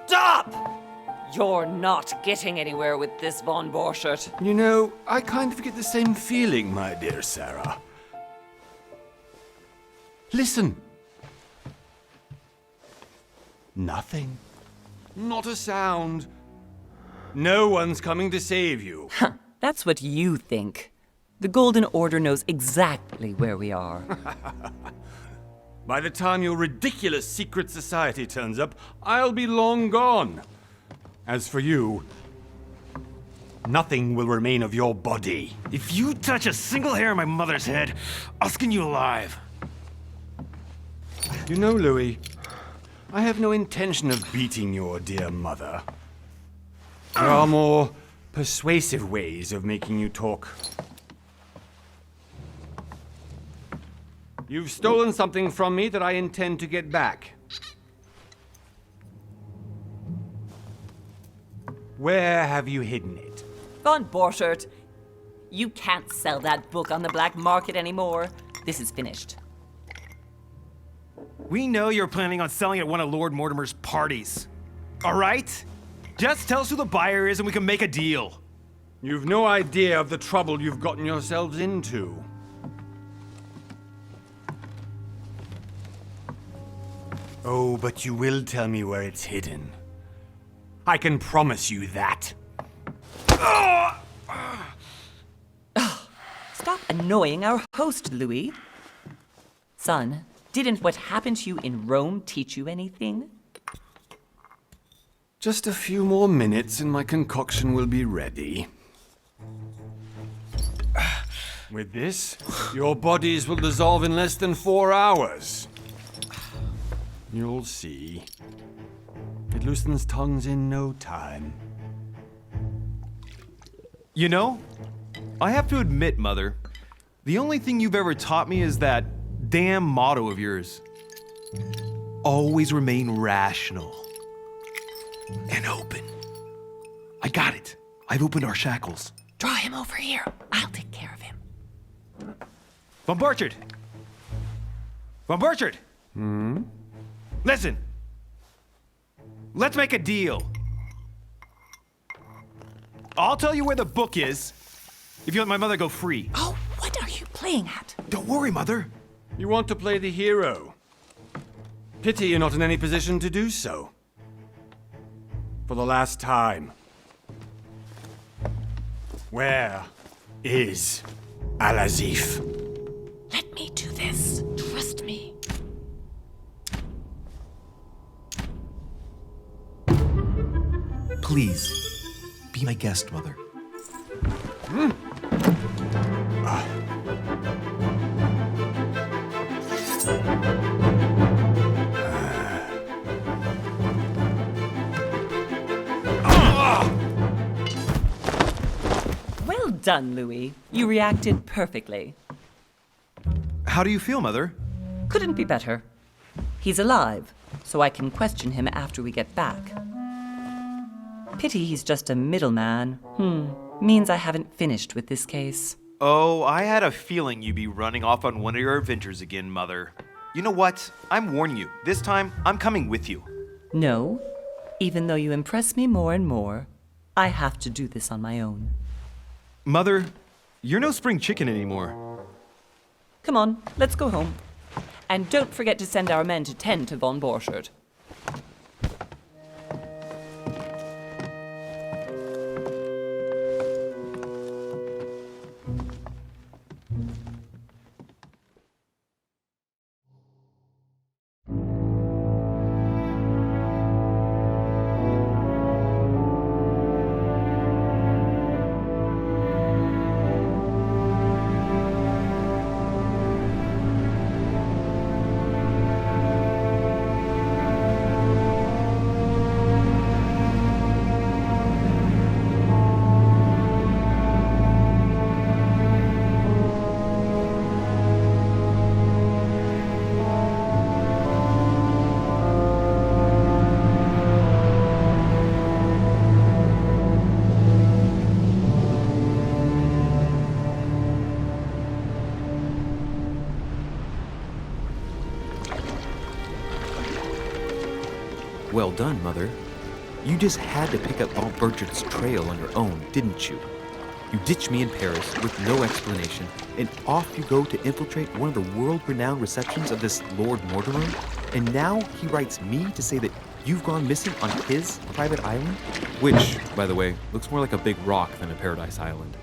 Stop! You're not getting anywhere with this, von Borchert. You know, I kind of get the same feeling, my dear Sarah. Listen. Nothing. Not a sound. No one's coming to save you. That's what you think. The Golden Order knows exactly where we are. By the time your ridiculous secret society turns up, I'll be long gone. As for you, nothing will remain of your body. If you touch a single hair on my mother's head, I'll skin you alive. You know, Louis, I have no intention of beating your dear mother. There are more persuasive ways of making you talk. You've stolen something from me that I intend to get back. Where have you hidden it? Von Borchert, you can't sell that book on the black market anymore. This is finished. We know you're planning on selling at one of Lord Mortimer's parties. All right? Just tell us who the buyer is and we can make a deal. You've no idea of the trouble you've gotten yourselves into. Oh, but you will tell me where it's hidden. I can promise you that. Stop annoying our host, Louis. Son, didn't what happened to you in Rome teach you anything? Just a few more minutes and my concoction will be ready. With this, your bodies will dissolve in less than 4 hours. You'll see. It loosens tongues in no time. You know, I have to admit, Mother, the only thing you've ever taught me is that damn motto of yours. Always remain rational. And open. I got it. I've opened our shackles. Draw him over here. I'll take care of him. Von Borchert! Von Borchert! Listen. Let's make a deal. I'll tell you where the book is if you let my mother go free. Oh, what are you playing at? Don't worry, Mother. You want to play the hero. Pity you're not in any position to do so. For the last time. Where is Al-Azif? Let me do this. Trust me. Please, be my guest, Mother. Well done, Louis. You reacted perfectly. How do you feel, Mother? Couldn't be better. He's alive, so I can question him after we get back. Pity he's just a middleman. Means I haven't finished with this case. Oh, I had a feeling you'd be running off on one of your adventures again, Mother. You know what? I'm warning you. This time, I'm coming with you. No, even though you impress me more and more, I have to do this on my own. Mother, you're no spring chicken anymore. Come on, let's go home. And don't forget to send our men to tend to von Borchert. Well done, Mother. You just had to pick up Bob Burchard's trail on your own, didn't you? You ditch me in Paris with no explanation, and off you go to infiltrate one of the world-renowned receptions of this Lord Mortimer? And now he writes me to say that you've gone missing on his private island? Which, by the way, looks more like a big rock than a paradise island.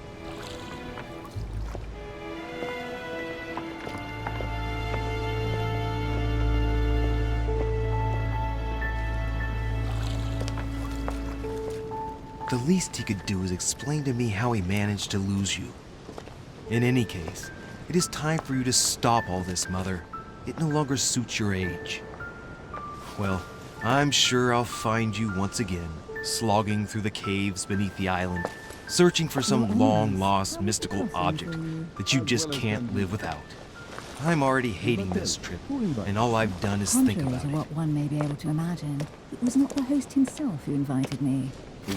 The least he could do is explain to me how he managed to lose you. In any case, it is time for you to stop all this, Mother. It no longer suits your age. Well, I'm sure I'll find you once again, slogging through the caves beneath the island, searching for some long-lost mystical object that you just can't live without. I'm already hating this trip, and all I've done is think Contrary about to it. what one may be able to imagine, it was not the host himself who invited me.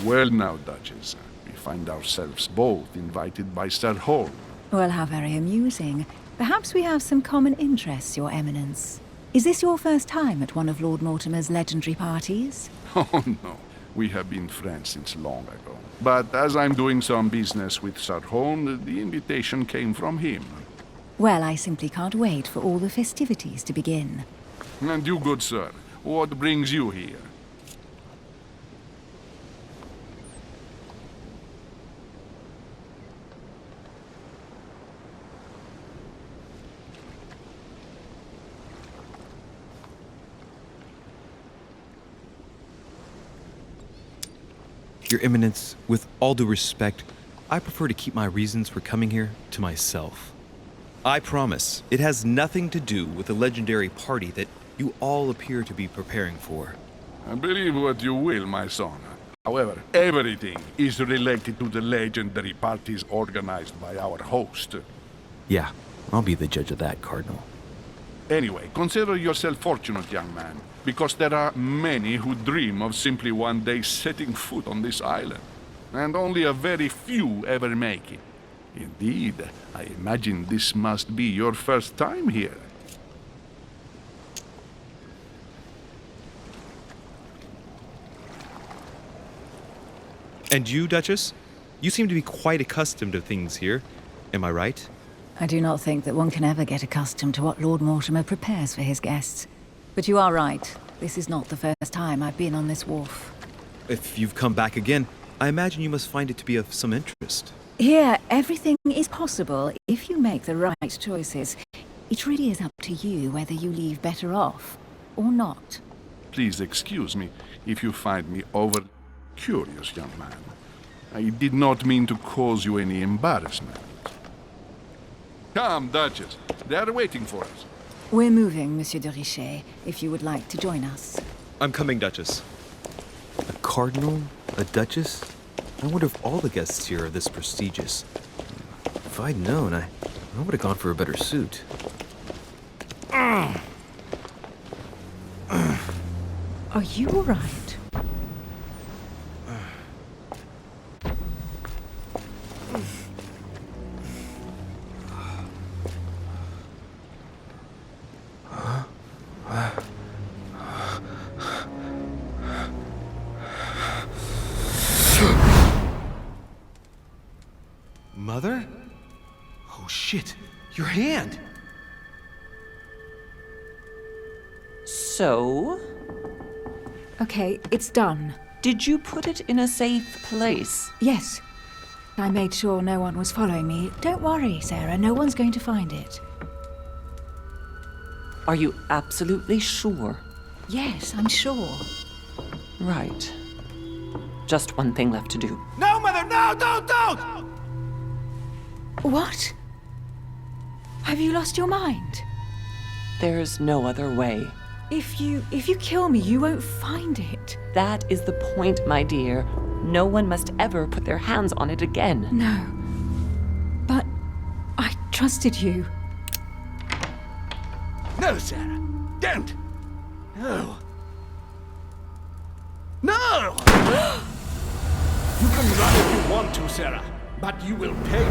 Well now, Duchess, we find ourselves both invited by Sir Holm. Well, how very amusing. Perhaps we have some common interests, Your Eminence. Is this your first time at one of Lord Mortimer's legendary parties? Oh no, we have been friends since long ago. But as I'm doing some business with Sir Holm, the invitation came from him. Well, I simply can't wait for all the festivities to begin. And you, good sir, what brings you here? Your Eminence, with all due respect, I prefer to keep my reasons for coming here to myself. I promise, it has nothing to do with the legendary party that you all appear to be preparing for. Believe what you will, my son. However, everything is related to the legendary parties organized by our host. Yeah, I'll be the judge of that, Cardinal. Anyway, consider yourself fortunate, young man, because there are many who dream of simply one day setting foot on this island, and only a very few ever make it. Indeed, I imagine this must be your first time here. And you, Duchess? You seem to be quite accustomed to things here. Am I right? I do not think that one can ever get accustomed to what Lord Mortimer prepares for his guests. But you are right. This is not the first time I've been on this wharf. If you've come back again, I imagine you must find it to be of some interest. Here, everything is possible if you make the right choices. It really is up to you whether you leave better off or not. Please excuse me if you find me over curious, young man. I did not mean to cause you any embarrassment. Come, Duchess. They are waiting for us. We're moving, Monsieur de Richet, if you would like to join us. I'm coming, Duchess. A cardinal? A duchess? I wonder if all the guests here are this prestigious. If I'd known, I would have gone for a better suit. Are you all right? Mother? Oh shit, your hand! So, Okay, it's done. did you put it in a safe place? Yes. I made sure no one was following me. Don't worry, Sarah, no one's going to find it. Are you absolutely sure? Yes, I'm sure. Right. Just one thing left to do. No, Mother, no, don't! What? Have you lost your mind? There's no other way. If you kill me, you won't find it. That is the point, my dear. No one must ever put their hands on it again. No. But I trusted you. No, Sarah. Don't. No. No! You can run if you want to, Sarah, but you will pay.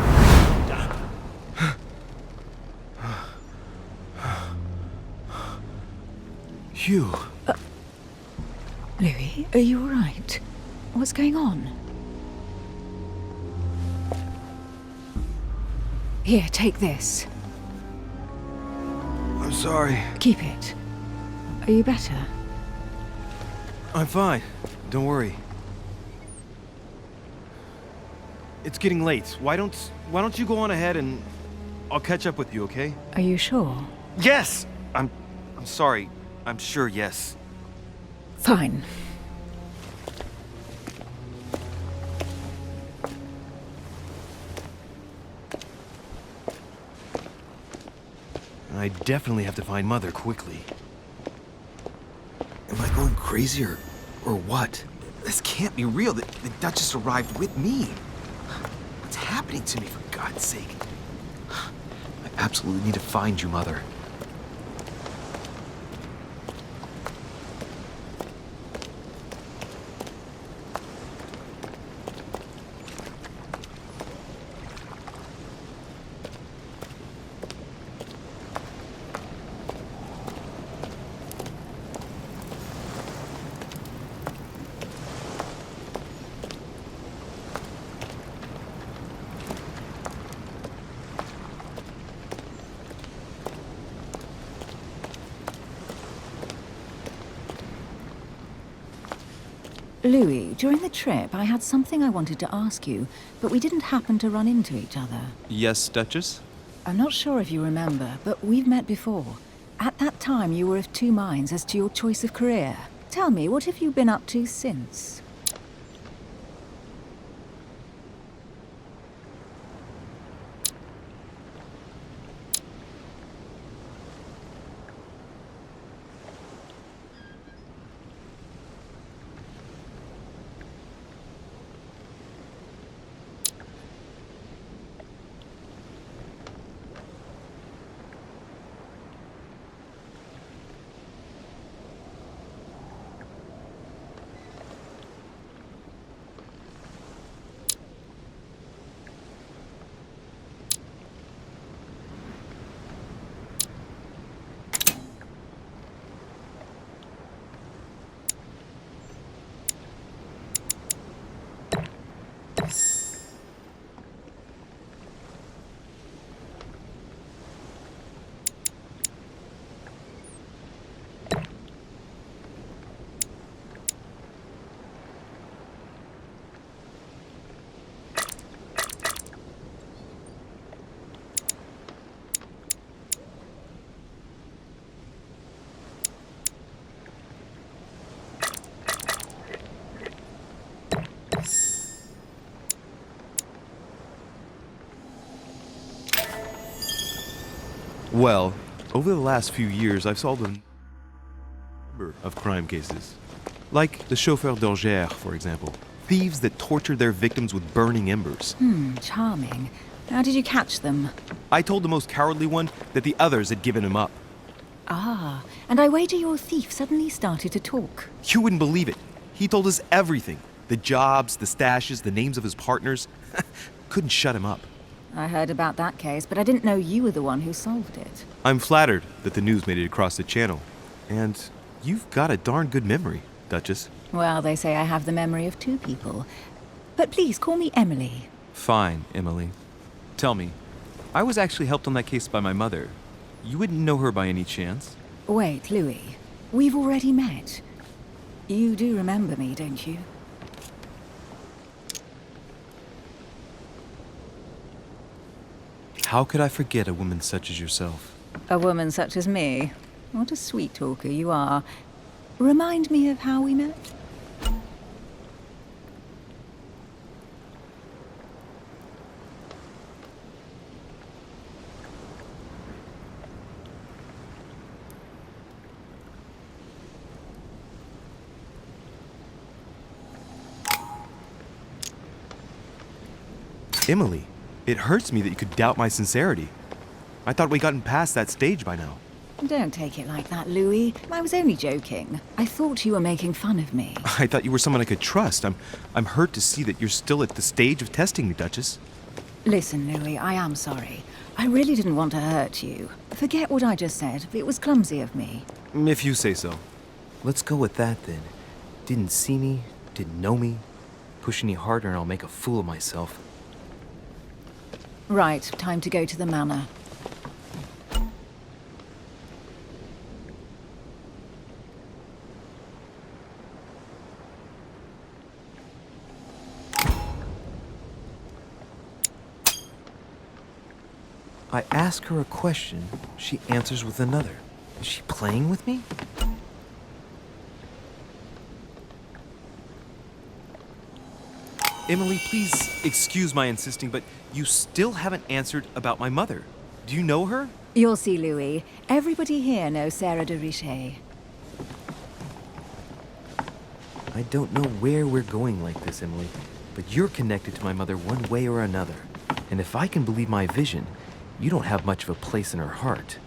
Hugh. Louis, are you alright? What's going on? Here, take this. I'm sorry. Keep it. Are you better? I'm fine. Don't worry. It's getting late. Why don't you go on ahead and I'll catch up with you, okay? Are you sure? Yes! I'm sorry. I'm sure, yes. Fine. I definitely have to find Mother quickly. Am I going crazy or what? This can't be real. The Duchess arrived with me. What's happening to me, for God's sake? I absolutely need to find you, Mother. Louis, during the trip, I had something I wanted to ask you, but we didn't happen to run into each other. Yes, Duchess? I'm not sure if you remember, but we've met before. At that time, you were of two minds as to your choice of career. Tell me, what have you been up to since? Well, over the last few years, I've solved a number of crime cases. Like the chauffeur d'Angers, for example. Thieves that tortured their victims with burning embers. Charming. How did you catch them? I told the most cowardly one that the others had given him up. Ah, and I wager your thief suddenly started to talk. You wouldn't believe it. He told us everything. The jobs, the stashes, the names of his partners. Couldn't shut him up. I heard about that case, but I didn't know you were the one who solved it. I'm flattered that the news made it across the channel. And you've got a darn good memory, Duchess. Well, they say I have the memory of two people. But please, call me Emily. Fine, Emily. Tell me, I was actually helped on that case by my mother. You wouldn't know her by any chance? Wait, Louis. We've already met. You do remember me, don't you? How could I forget a woman such as yourself? A woman such as me? What a sweet talker you are. Remind me of how we met? Emily, it hurts me that you could doubt my sincerity. I thought we'd gotten past that stage by now. Don't take it like that, Louis. I was only joking. I thought you were making fun of me. I thought you were someone I could trust. I'm hurt to see that you're still at the stage of testing me, Duchess. Listen, Louis, I am sorry. I really didn't want to hurt you. Forget what I just said. It was clumsy of me. If you say so. Let's go with that then. Didn't see me, didn't know me. Push any harder and I'll make a fool of myself. Right, time to go to the manor. I ask her a question, she answers with another. Is she playing with me? Emily, please excuse my insisting, but you still haven't answered about my mother. Do you know her? You'll see, Louis. Everybody here knows Sarah de Richet. I don't know where we're going like this, Emily, but you're connected to my mother one way or another. And if I can believe my vision, you don't have much of a place in her heart.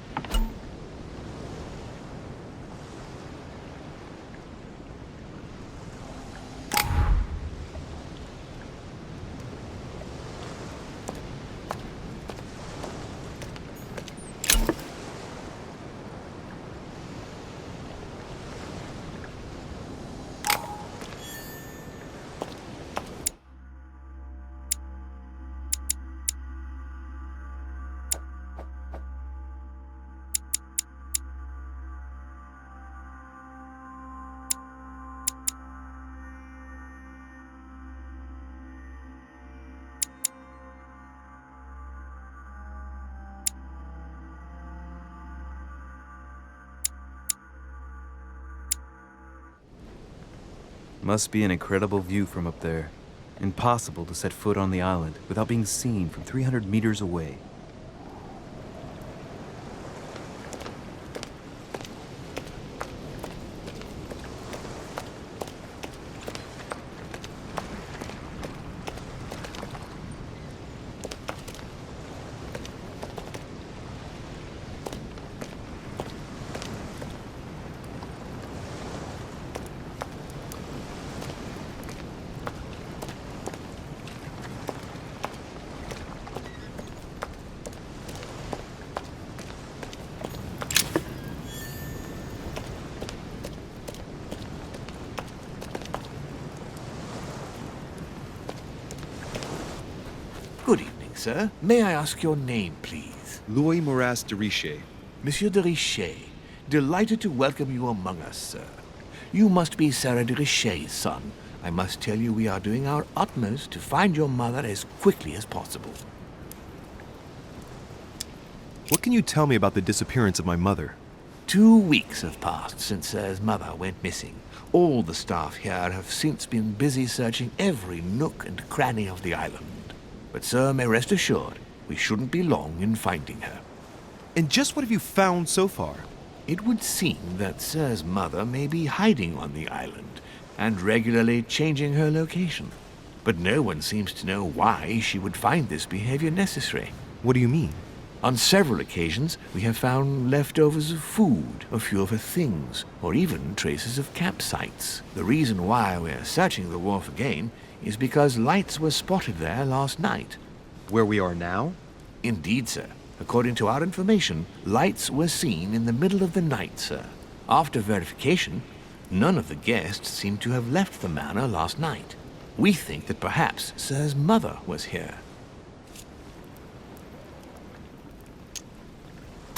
Must be an incredible view from up there. Impossible to set foot on the island without being seen from 300 meters away. Good evening, sir. May I ask your name, please? Louis Moras de Richet. Monsieur de Richet. Delighted to welcome you among us, sir. You must be Sarah de Richet's son. I must tell you we are doing our utmost to find your mother as quickly as possible. What can you tell me about the disappearance of my mother? 2 weeks have passed since Sir's mother went missing. All the staff here have since been busy searching every nook and cranny of the island. But Sir may rest assured, we shouldn't be long in finding her. And just what have you found so far? It would seem that Sir's mother may be hiding on the island and regularly changing her location. But no one seems to know why she would find this behavior necessary. What do you mean? On several occasions, we have found leftovers of food, a few of her things, or even traces of campsites. The reason why we're searching the wharf again is because lights were spotted there last night. Where we are now? Indeed, sir. According to our information, lights were seen in the middle of the night, sir. After verification, none of the guests seem to have left the manor last night. We think that perhaps Sir's mother was here.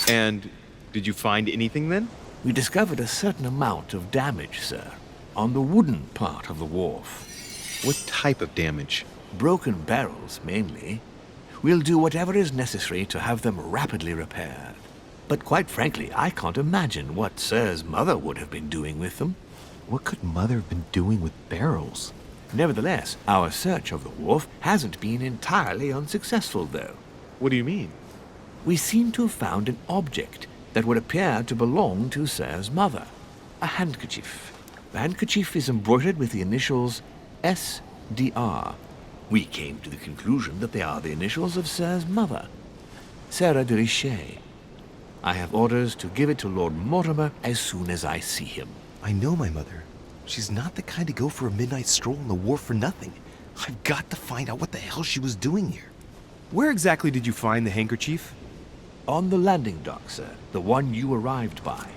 And did you find anything then? We discovered a certain amount of damage, sir, on the wooden part of the wharf. What type of damage? Broken barrels, mainly. We'll do whatever is necessary to have them rapidly repaired. But quite frankly, I can't imagine what Sir's mother would have been doing with them. What could Mother have been doing with barrels? Nevertheless, our search of the wharf hasn't been entirely unsuccessful, though. What do you mean? We seem to have found an object that would appear to belong to Sir's mother. A handkerchief. The handkerchief is embroidered with the initials SDR. We came to the conclusion that they are the initials of Sir's mother, Sarah de Richet. I have orders to give it to Lord Mortimer as soon as I see him. I know my mother. She's not the kind to go for a midnight stroll on the wharf for nothing. I've got to find out what the hell she was doing here. Where exactly did you find the handkerchief? On the landing dock, sir. The one you arrived by.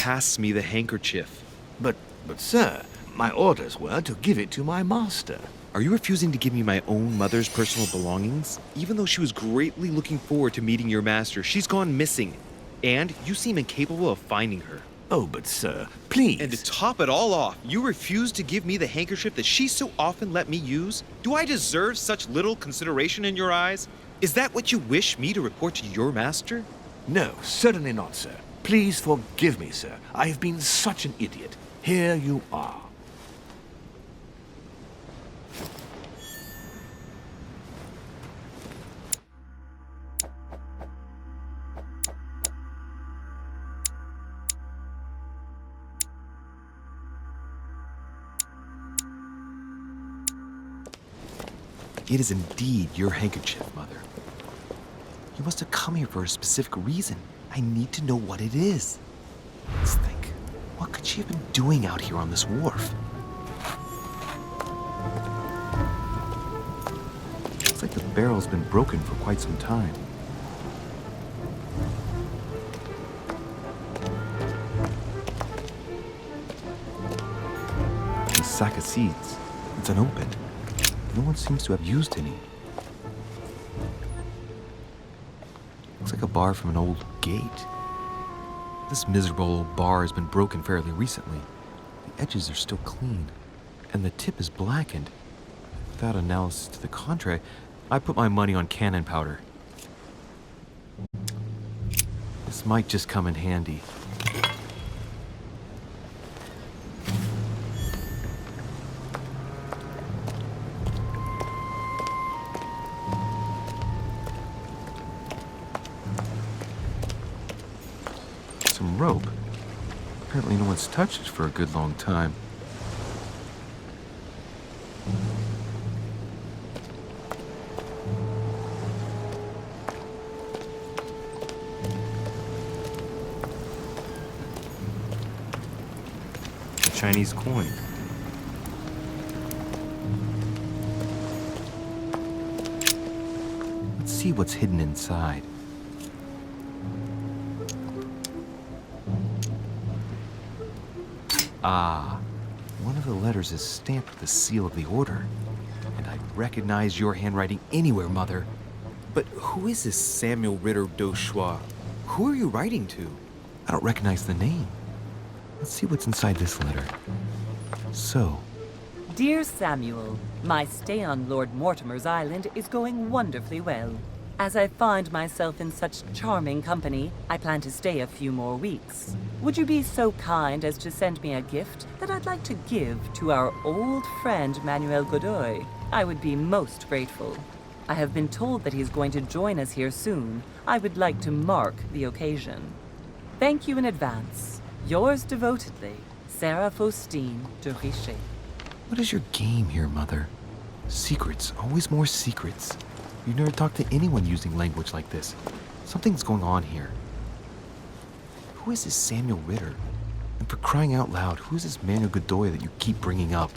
pass me the handkerchief. But, sir, my orders were to give it to my master. Are you refusing to give me my own mother's personal belongings? Even though she was greatly looking forward to meeting your master, she's gone missing. And you seem incapable of finding her. Oh, but sir, please. And to top it all off, you refuse to give me the handkerchief that she so often let me use? Do I deserve such little consideration in your eyes? Is that what you wish me to report to your master? No, certainly not, sir. Please forgive me, sir. I have been such an idiot. Here you are. It is indeed your handkerchief, Mother. You must have come here for a specific reason. I need to know what it is. Let's think. What could she have been doing out here on this wharf? Looks like the barrel's been broken for quite some time. The sack of seeds. It's unopened. No one seems to have used any. Looks like a bar from an old gate. This miserable old bar has been broken fairly recently. The edges are still clean, and the tip is blackened. Without analysis to the contrary, I put my money on cannon powder. This might just come in handy. Some rope. Apparently no one's touched it for a good long time. A Chinese coin. Let's see what's hidden inside. Ah, one of the letters is stamped with the seal of the order. And I recognize your handwriting anywhere, Mother. But who is this Samuel Ritter d'Auchois? Who are you writing to? I don't recognize the name. Let's see what's inside this letter. So, Dear Samuel, my stay on Lord Mortimer's island is going wonderfully well. As I find myself in such charming company, I plan to stay a few more weeks. Would you be so kind as to send me a gift that I'd like to give to our old friend Manuel Godoy? I would be most grateful. I have been told that he's going to join us here soon. I would like to mark the occasion. Thank you in advance. Yours devotedly, Sarah Faustine de Richer. what is your game here, Mother? Secrets, always more secrets. You've never talked to anyone using language like this. Something's going on here. Who is this Samuel Ritter? And for crying out loud, who is this Manuel Godoy that you keep bringing up?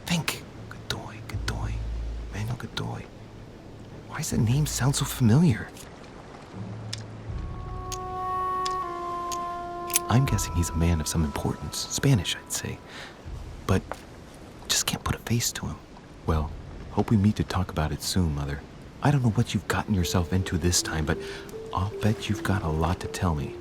Think. Godoy, Godoy, Manuel Godoy. Why does that name sound so familiar? I'm guessing he's a man of some importance. Spanish, I'd say. But just can't put a face to him. Well, hope we meet to talk about it soon, Mother. I don't know what you've gotten yourself into this time, but I'll bet you've got a lot to tell me.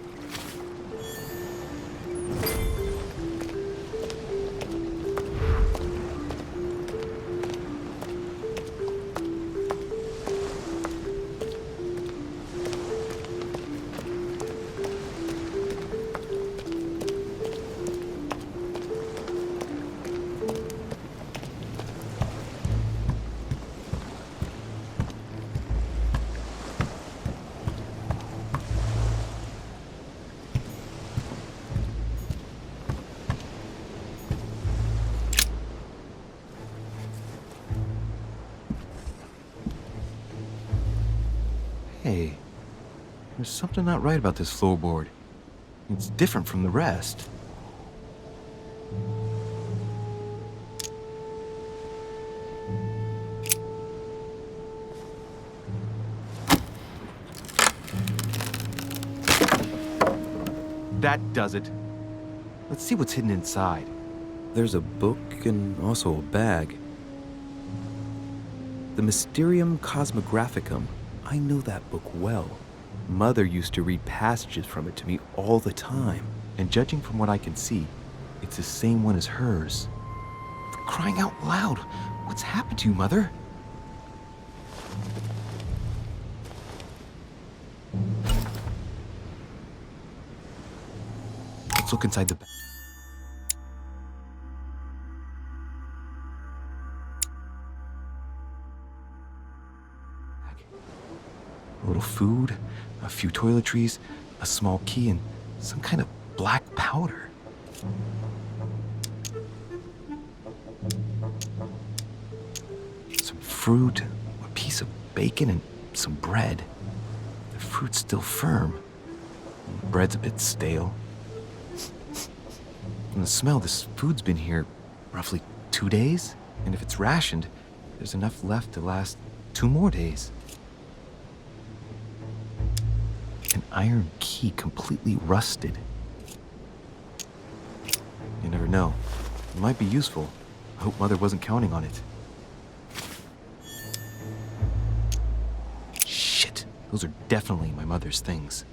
Hey, there's something not right about this floorboard. It's different from the rest. That does it. Let's see what's hidden inside. There's a book and also a bag. The Mysterium Cosmographicum. I know that book well. Mother used to read passages from it to me all the time. And judging from what I can see, it's the same one as hers. For crying out loud, what's happened to you, Mother? Let's look inside the bag. A little food, a few toiletries, a small key, and some kind of black powder. Some fruit, a piece of bacon, and some bread. The fruit's still firm. The bread's a bit stale. From the smell, this food's been here roughly 2 days. And if it's rationed, there's enough left to last 2 more days. An iron key completely rusted. You never know. It might be useful. I hope Mother wasn't counting on it. Shit! Those are definitely my mother's things.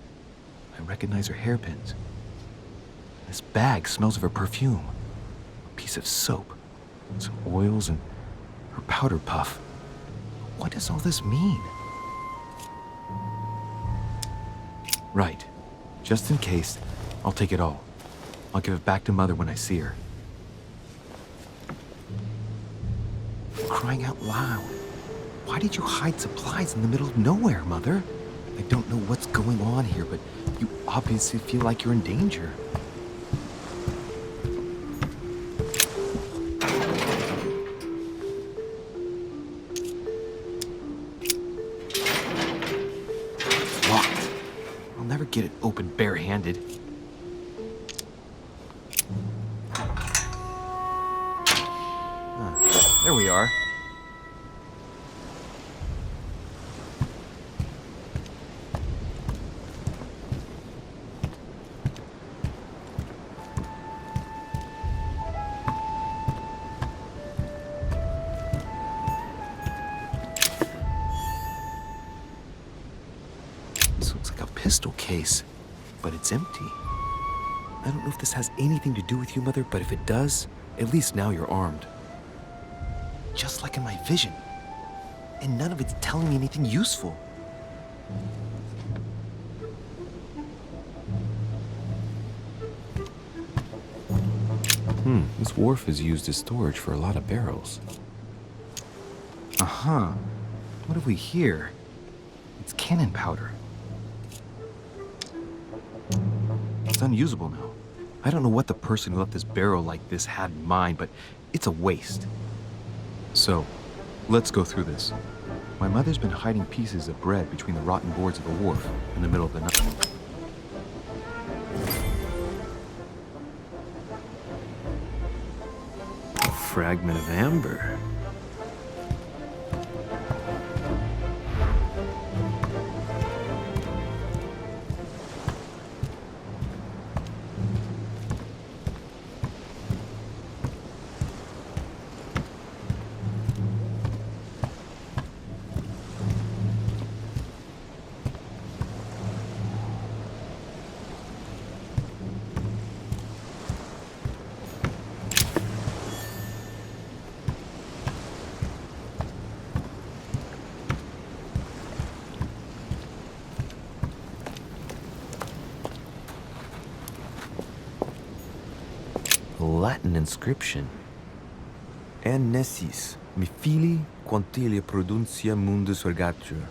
I recognize her hairpins. This bag smells of her perfume. A piece of soap, some oils, and her powder puff. What does all this mean? Right. Just in case, I'll take it all. I'll give it back to Mother when I see her. Crying out loud. Why did you hide supplies in the middle of nowhere, Mother? I don't know what's going on here, but you obviously feel like you're in danger. It's locked. I'll never get it open barehanded. There we are. This looks like a pistol case, but it's empty. I don't know if this has anything to do with you, Mother, but if it does, at least now you're armed. Just like in my vision. And none of it's telling me anything useful. This wharf is used as storage for a lot of barrels. Uh-huh. What have we here? It's cannon powder. It's unusable now. I don't know what the person who left this barrel like this had in mind, but it's a waste. So, let's go through this. My mother's been hiding pieces of bread between the rotten boards of the wharf in the middle of the night. A fragment of amber. Latin inscription. En nessis, mi fili quantilia produncia mundus ergatur.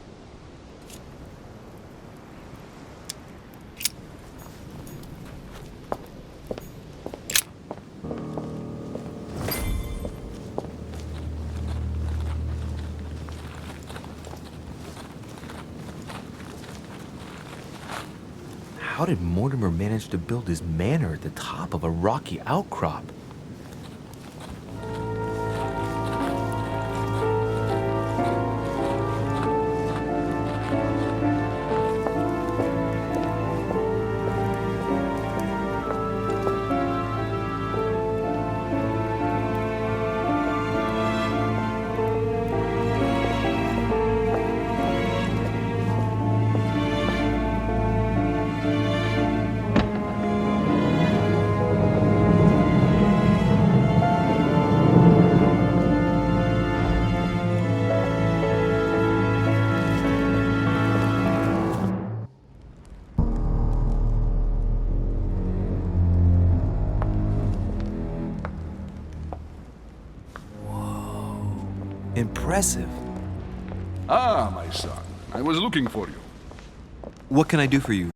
How did Mortimer manage to build his manor at the top of a rocky outcrop? Impressive. Ah, my son, I was looking for you. What can I do for you,